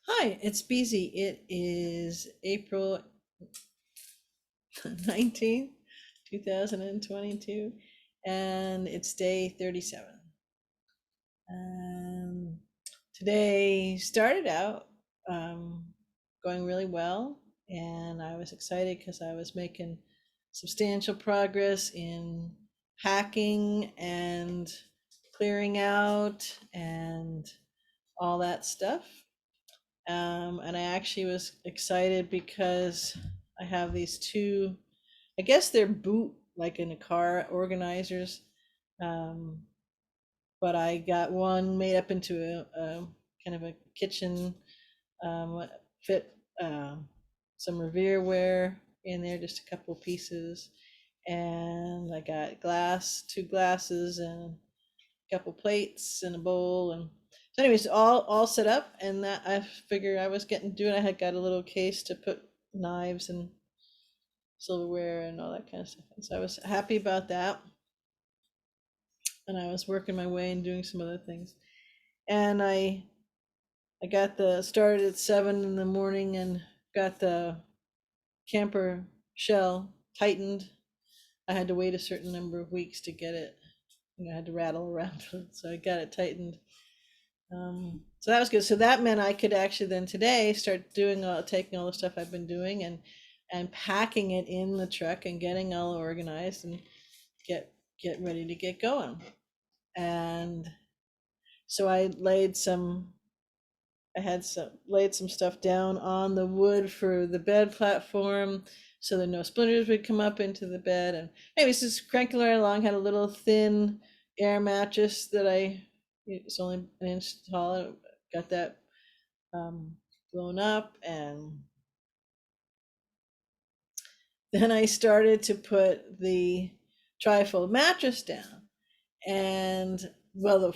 Hi, it's Beezy. It is April 19th, 2022, and it's day 37. Um, Today started out um, going really well, and I was excited because I was making substantial progress in packing and clearing out and all that stuff. And I actually was excited because I have these two, I guess they're boot, like in a car, organizers. Um, but I got one made up into a kind of a kitchen, fit some Revereware in there, just a couple pieces. And I got two glasses and a couple plates and a bowl, and so anyways, all set up. And that I figured I was getting doing. I had got a little case to put knives and silverware and all that kind of stuff, and so I was happy about that. And I was working my way and doing some other things, and I got the started at 7 in the morning and got the camper shell tightened. I had to wait a certain number of weeks to get it. I had to rattle around so I got it tightened. So that was good. So that meant I could actually then today start taking all the stuff I've been doing and packing it in the truck and getting all organized and get get ready to get going. And so I had some laid some stuff down on the wood for the bed platform so that no splinters would come up into the bed. And anyways, just cranking right along, had a little thin air mattress that it's only an inch tall. Got that um, blown up, and then I started to put the trifold mattress down. And well,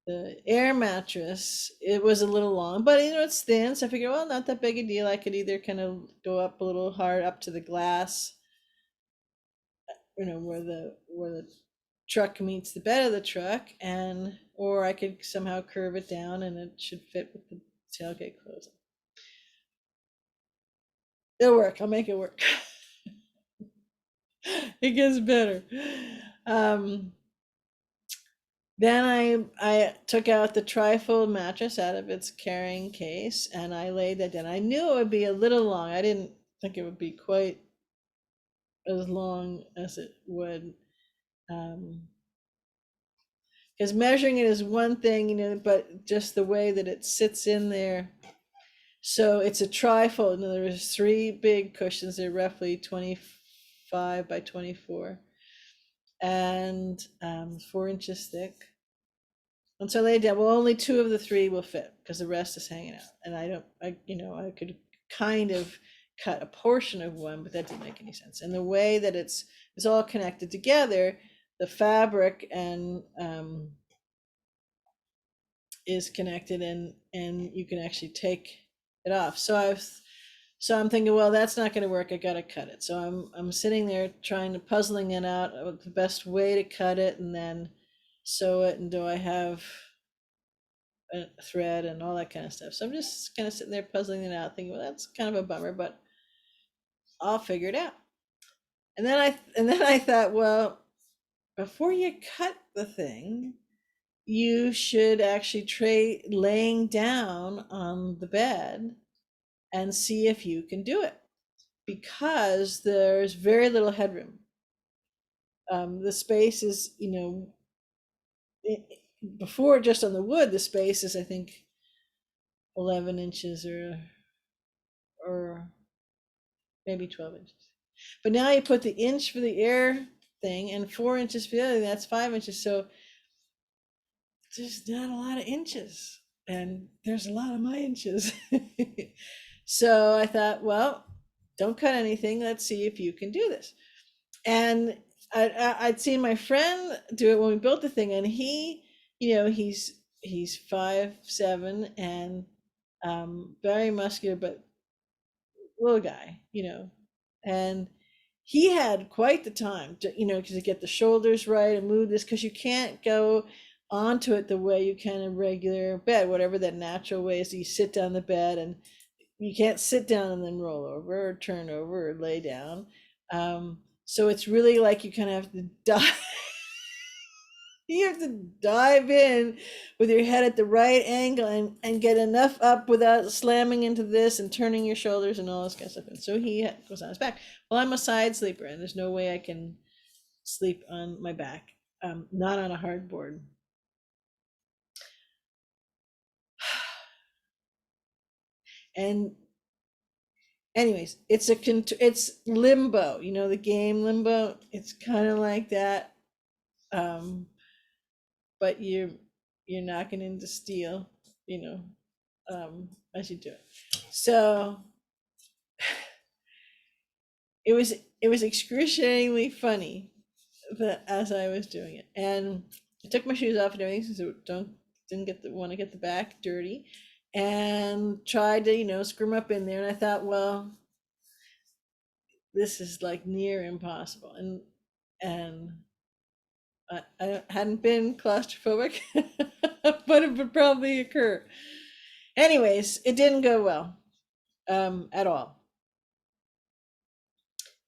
the air mattress, it was a little long, but it's thin, so I figured, well, not that big a deal. I could either kind of go up a little hard up to the glass, where the truck meets the bed of the truck, and or I could somehow curve it down and it should fit with the tailgate closing. It'll work. I'll make it work. It gets better. Um, then I took out the trifold mattress out of its carrying case and I laid that down. I knew it would be a little long. I didn't think it would be quite as long as it would, because measuring it is one thing, but just the way that it sits in there. So it's a trifold. And there's three big cushions. They're roughly 25 by 24 and 4 inches thick. And so they did. Well, only two of the three will fit because the rest is hanging out. And I could kind of cut a portion of one, but that didn't make any sense. And the way that it's all connected together, the fabric and is connected, and you can actually take it off. So I'm thinking, well, that's not going to work. I got to cut it. So I'm sitting there trying to puzzling it out of the best way to cut it and then sew it. And do I have a thread and all that kind of stuff? So I'm just kind of sitting there puzzling it out, thinking, well, that's kind of a bummer, but I'll figure it out. And then I thought, well, before you cut the thing, you should actually try laying down on the bed and see if you can do it, because there's very little headroom. The space is, before just on the wood, the space is, I think, 11 inches or maybe 12 inches. But now you put the inch for the air thing and 4 inches for the other, that's 5 inches. So there's not a lot of inches, and there's a lot of my inches. So I thought, well, don't cut anything. Let's see if you can do this. And I'd seen my friend do it when we built the thing, and he's 5'7" and very muscular, but little guy, and he had quite the time to get the shoulders right and move this, because you can't go onto it the way you can a regular bed, whatever that natural way is. So you sit down the bed, and you can't sit down and then roll over or turn over or lay down. So it's really like you kind of have to dive. You have to dive in with your head at the right angle, and get enough up without slamming into this and turning your shoulders and all this kind of stuff. And so he goes on his back. Well, I'm a side sleeper, and there's no way I can sleep on my back, not on a hard board. And anyways, it's Limbo, the game Limbo. It's kind of like that, but you're knocking into steel, as you do it. So it was excruciatingly funny that as I was doing it, and I took my shoes off and everything, so didn't want to get the back dirty, and tried to screw them up in there. And I thought, well, this is like near impossible, and I hadn't been claustrophobic, but it would probably occur. Anyways, it didn't go well, at all,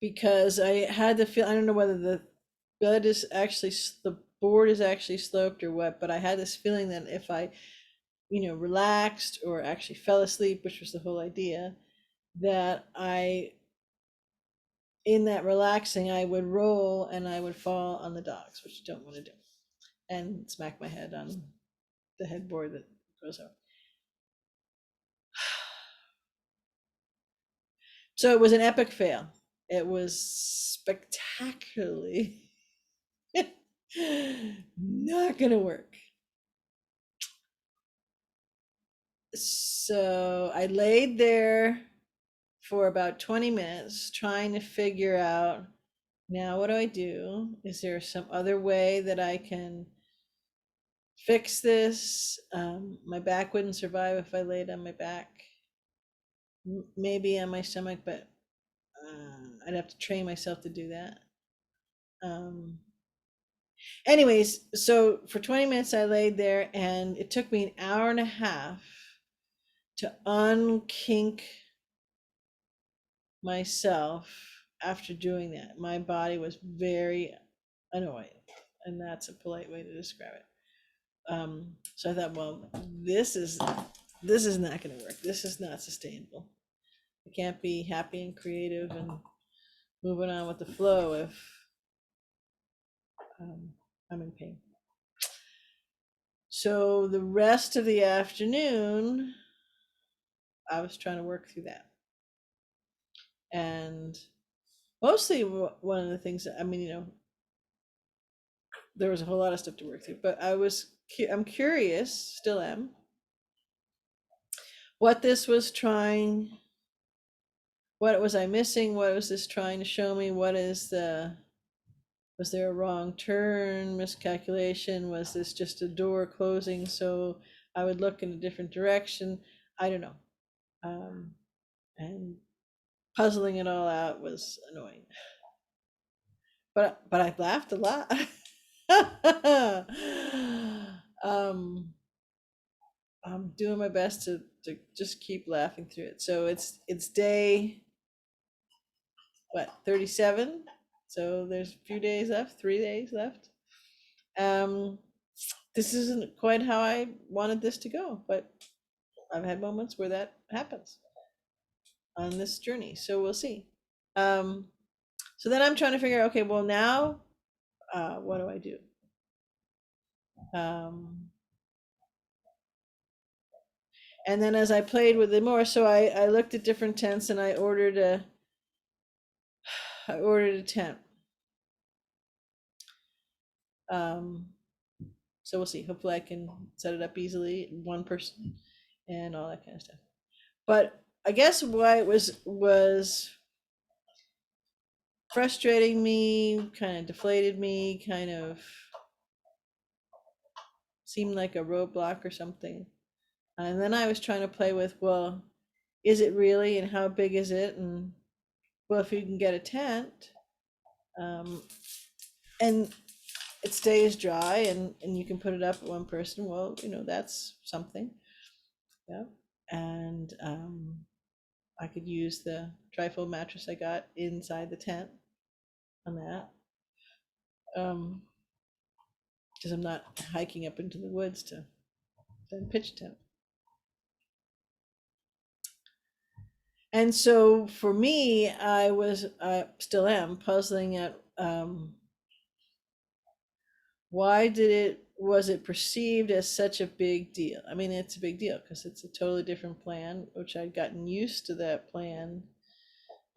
because I had the feel. I don't know whether the bed is actually the board is actually sloped or what, but I had this feeling that if I, relaxed or actually fell asleep, which was the whole idea, that in that relaxing, I would roll and I would fall on the dogs, which you don't want to do, and smack my head on the headboard that goes up. So it was an epic fail. It was spectacularly not gonna work. So I laid there for about 20 minutes trying to figure out, now what do I do? Is there some other way that I can fix this? My back wouldn't survive if I laid on my back. Maybe on my stomach, but I'd have to train myself to do that. Anyways, so for 20 minutes I laid there, and it took me an hour and a half to unkink myself. After doing that, my body was very annoyed, and that's a polite way to describe it. So I thought, well, this is not going to work. This is not sustainable. I can't be happy and creative and moving on with the flow if I'm in pain. So the rest of the afternoon, I was trying to work through that. And mostly one of the things that, there was a whole lot of stuff to work through, but I'm curious, still am, what this was trying, what was I missing? What was this trying to show me? Was there a wrong turn, miscalculation? Was this just a door closing so I would look in a different direction? I don't know. And puzzling it all out was annoying. But I laughed a lot. I'm doing my best to just keep laughing through it. So it's day, what, 37? So there's a few days left, 3 days left. This isn't quite how I wanted this to go, but I've had moments where that happens on this journey. So we'll see. So then I'm trying to figure out, okay, well now, what do I do? And then as I played with it more, so I looked at different tents, and I ordered a tent. So we'll see. Hopefully I can set it up easily, one person, and all that kind of stuff. But I guess why it was frustrating me, kind of deflated me, kind of seemed like a roadblock or something. And then I was trying to play with, well, is it really, and how big is it? And well, if you can get a tent, and it stays dry and you can put it up at one person. Well, that's something. Yeah. And I could use the trifold mattress I got inside the tent on that. Because I'm not hiking up into the woods to then pitch tent. And so for me, I still am puzzling at why was it perceived as such a big deal? I mean, it's a big deal because it's a totally different plan, which I'd gotten used to that plan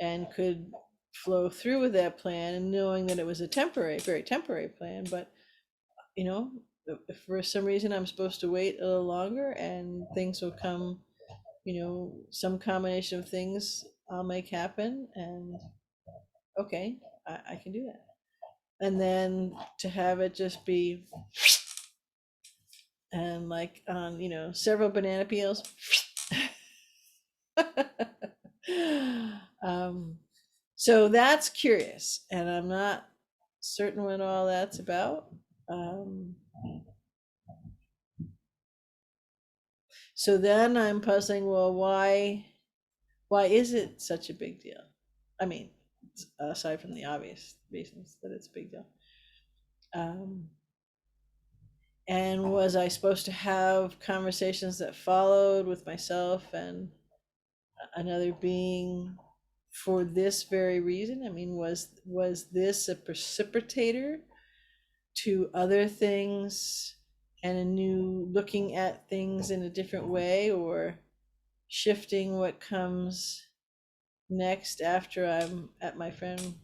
and could flow through with that plan and knowing that it was a temporary, very temporary plan. But, you know, if for some reason I'm supposed to wait a little longer and things will come, some combination of things I'll make happen, and okay, I can do that. And then to have it just be and like on several banana peels. um, so that's curious, and I'm not certain what all that's about. um, so then I'm puzzling, well, why is it such a big deal? I mean, aside from the obvious reasons that it's a big deal. um, and was I supposed to have conversations that followed with myself and another being for this very reason? I mean, was this a precipitator to other things and a new looking at things in a different way, or shifting what comes next after I'm at my friend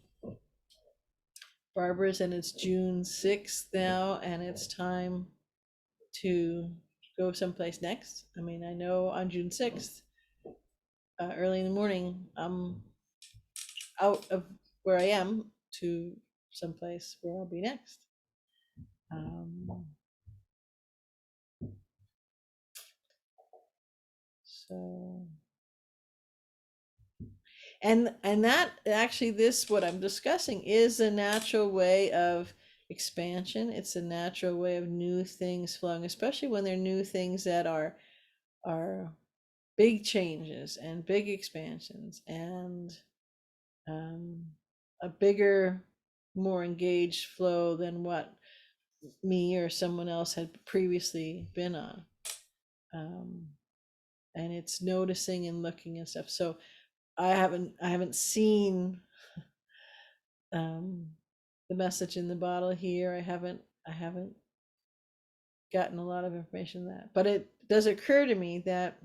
Barbara's and it's June 6th now and it's time to go someplace next? I mean, I know on June 6th, early in the morning, I'm out of where I am to someplace where I'll be next. Um, so, and that actually, this what I'm discussing is a natural way of expansion. It's a natural way of new things flowing, especially when they're new things that are big changes and big expansions and a bigger, more engaged flow than what me or someone else had previously been on. um, and it's noticing and looking and stuff. So I haven't seen um, the message in the bottle here. I haven't gotten a lot of information on that, but it does occur to me that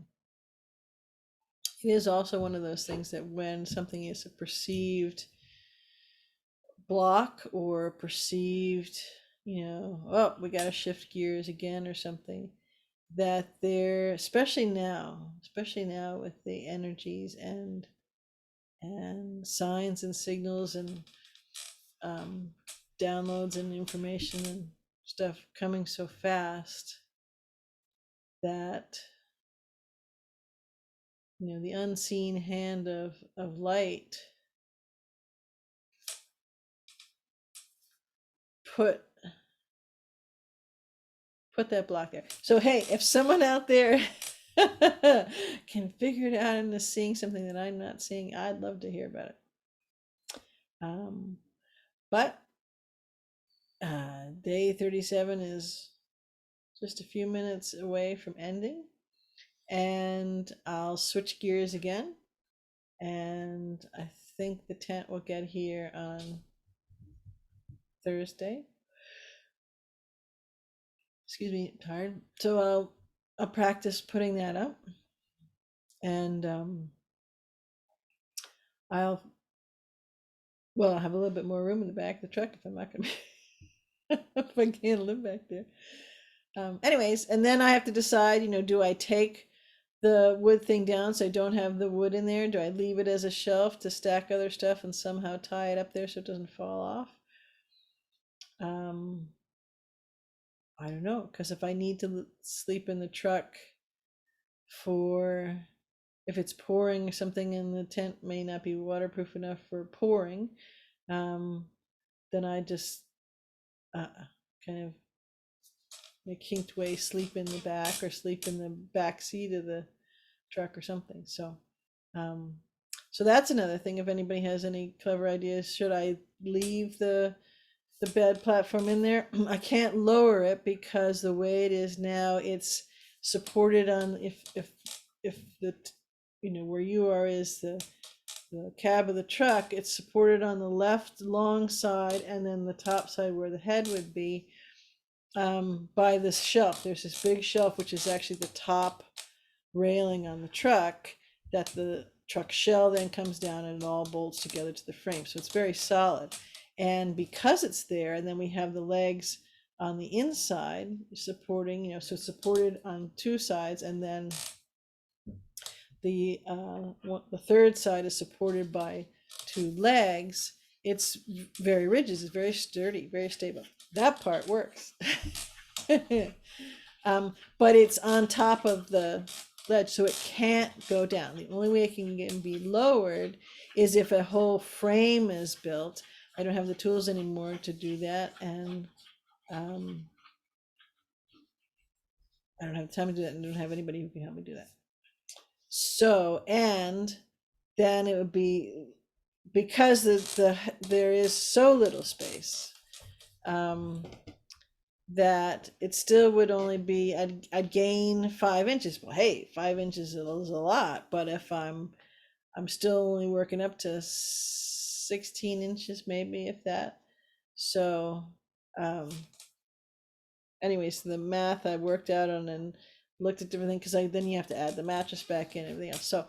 it is also one of those things that when something is a perceived block or perceived, oh, we got to shift gears again or something, that they're especially now with the energies and signs and signals and um, downloads and information and stuff coming so fast that the unseen hand of light put that block there. So hey, if someone out there can figure it out and is seeing something that I'm not seeing, I'd love to hear about it. But day 37 is just a few minutes away from ending, and I'll switch gears again, and I think the tent will get here on Thursday. Excuse me, I'm tired. So I'll practice putting that up, and I'll I'll have a little bit more room in the back of the truck if I'm not gonna if I can't live back there. Anyways, and then I have to decide, do I take the wood thing down so I don't have the wood in there? Do I leave it as a shelf to stack other stuff and somehow tie it up there so it doesn't fall off? I don't know, because if I need to sleep in the truck for if it's pouring, something in the tent may not be waterproof enough for pouring, then I just kind of in a kinked way sleep in the back or sleep in the back seat of the truck or something. So so that's another thing. If anybody has any clever ideas, should I leave the bed platform in there? I can't lower it because the way it is now, it's supported on, if the where you are is the cab of the truck, it's supported on the left long side, and then the top side where the head would be, by this shelf. There's this big shelf which is actually the top railing on the truck, that the truck shell then comes down and it all bolts together to the frame. So it's very solid. And because it's there, and then we have the legs on the inside supporting, so it's supported on two sides, and then the third side is supported by two legs. It's very rigid, it's very sturdy, very stable. That part works. But it's on top of the ledge, so it can't go down. The only way it can be lowered is if a whole frame is built. I don't have the tools anymore to do that, and I don't have time to do that, and I don't have anybody who can help me do that. So, and then it would be, because there is so little space, that it still would only be, I'd gain 5 inches. Well, hey, 5 inches is a lot, but if I'm still only working up to 16 inches, maybe, if that. So anyways, the math I worked out on and looked at different things, because then you have to add the mattress back in and everything else. So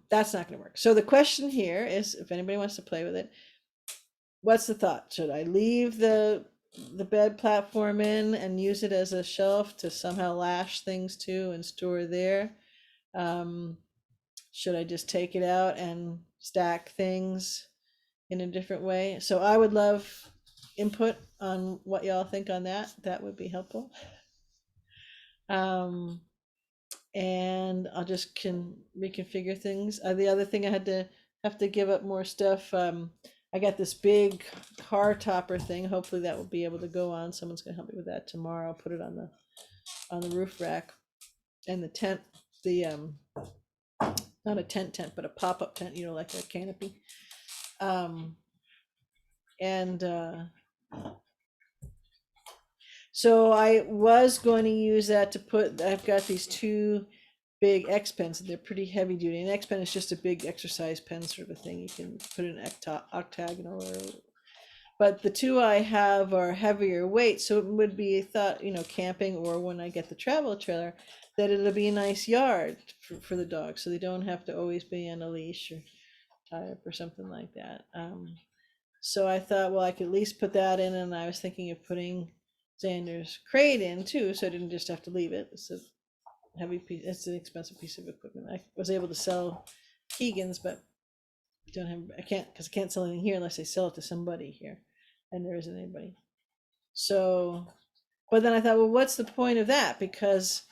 that's not going to work. So the question here is, if anybody wants to play with it, what's the thought? Should I leave the bed platform in and use it as a shelf to somehow lash things to and store there? Should I just take it out and stack things in a different way? So I would love input on what y'all think on that. That would be helpful. And I'll just reconfigure things. The other thing, I have to give up more stuff. I got this big car topper thing. Hopefully that will be able to go on. Someone's gonna help me with that tomorrow. I'll put it on the roof rack. And the tent, not a tent, but a pop-up tent, like a canopy. So I was going to use that to put, I've got these two big X pens, and they're pretty heavy duty. An X pen is just a big exercise pen sort of a thing. You can put in octagonal, but the two I have are heavier weight, so it would be thought, camping, or when I get the travel trailer, that it'll be a nice yard for the dogs, so they don't have to always be on a leash or tie up or something like that. So I thought, well, I could at least put that in, and I was thinking of putting Xander's crate in too, so I didn't just have to leave it. It's a heavy piece, it's an expensive piece of equipment. I was able to sell Keegan's, but I can't sell anything here unless I sell it to somebody here, and there isn't anybody. So, but then I thought, well, what's the point of that? Because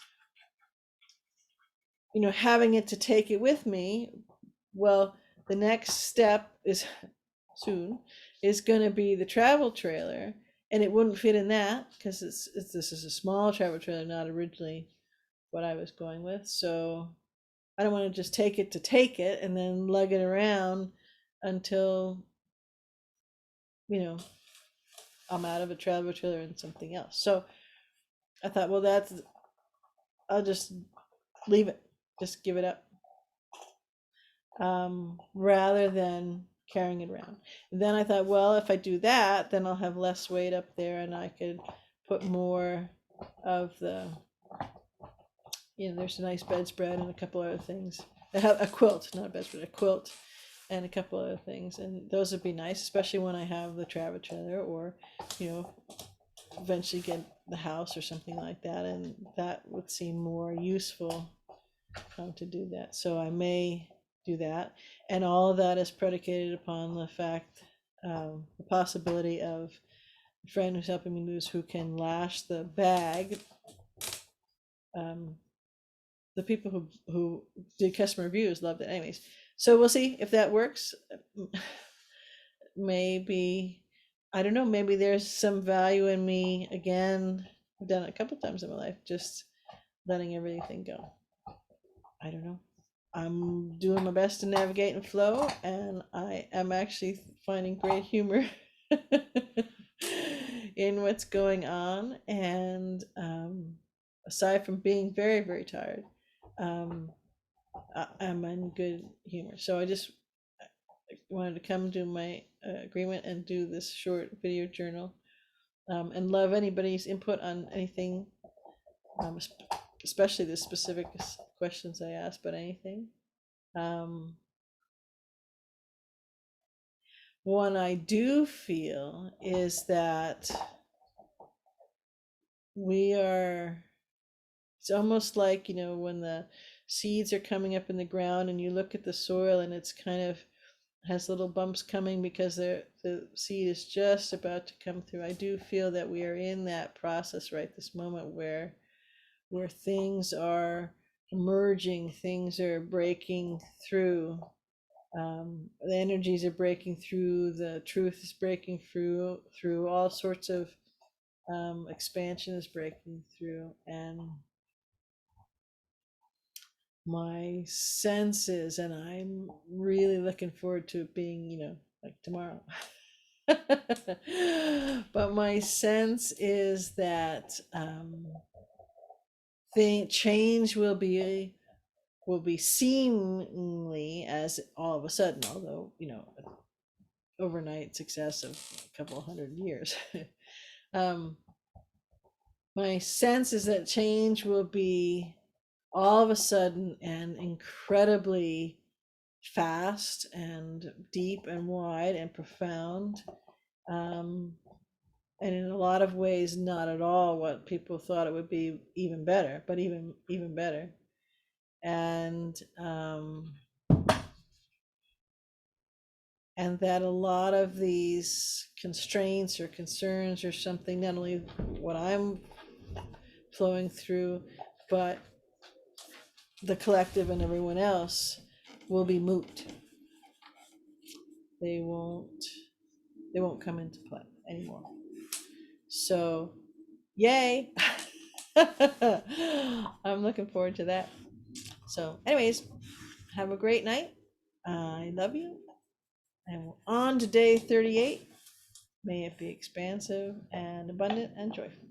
having it to take it with me, well, the next step is soon is going to be the travel trailer, and it wouldn't fit in that because this is a small travel trailer, not originally what I was going with. So I don't want to just take it and then lug it around until I'm out of a travel trailer and something else. So I thought, well, I'll just leave it, just give it up, rather than carrying it around. And then I thought, well, if I do that, then I'll have less weight up there, and I could put more of the, there's a nice bedspread and a couple other things. I have a quilt, not a bedspread, a quilt, and a couple other things, and those would be nice, especially when I have the travel trailer, or eventually get the house or something like that, and that would seem more useful to do that. So I may do that, and all of that is predicated upon the fact, the possibility of a friend who's helping me lose, who can lash the bag. The people who did customer reviews loved it anyways, so we'll see if that works. Maybe I don't know, maybe there's some value in me again. I've done it a couple times in my life, just letting everything go. I don't know. I'm doing my best to navigate and flow, and I am actually finding great humor in what's going on. And aside from being very, very tired, um, I'm in good humor. So I just wanted to come to my agreement and do this short video journal, and love anybody's input on anything, especially the specific questions I ask, but anything. One I do feel is that it's almost like, when the seeds are coming up in the ground and you look at the soil and it's kind of has little bumps coming because the seed is just about to come through. I do feel that we are in that process right this moment where things are emerging, things are breaking through. The energies are breaking through, the truth is breaking through all sorts of expansion is breaking through, and my senses, and I'm really looking forward to it being, like tomorrow. But my sense is that change will be seemingly as all of a sudden, although overnight success of a couple hundred years. um, my sense is that change will be all of a sudden and incredibly fast and deep and wide and profound, and in a lot of ways not at all what people thought it would be, even better, but even better. And that a lot of these constraints or concerns or something, not only what I'm flowing through, but the collective and everyone else, will be moot. They won't come into play anymore. So, yay. I'm looking forward to that. So, anyways, have a great night. I love you. And on to day 38. May it be expansive and abundant and joyful.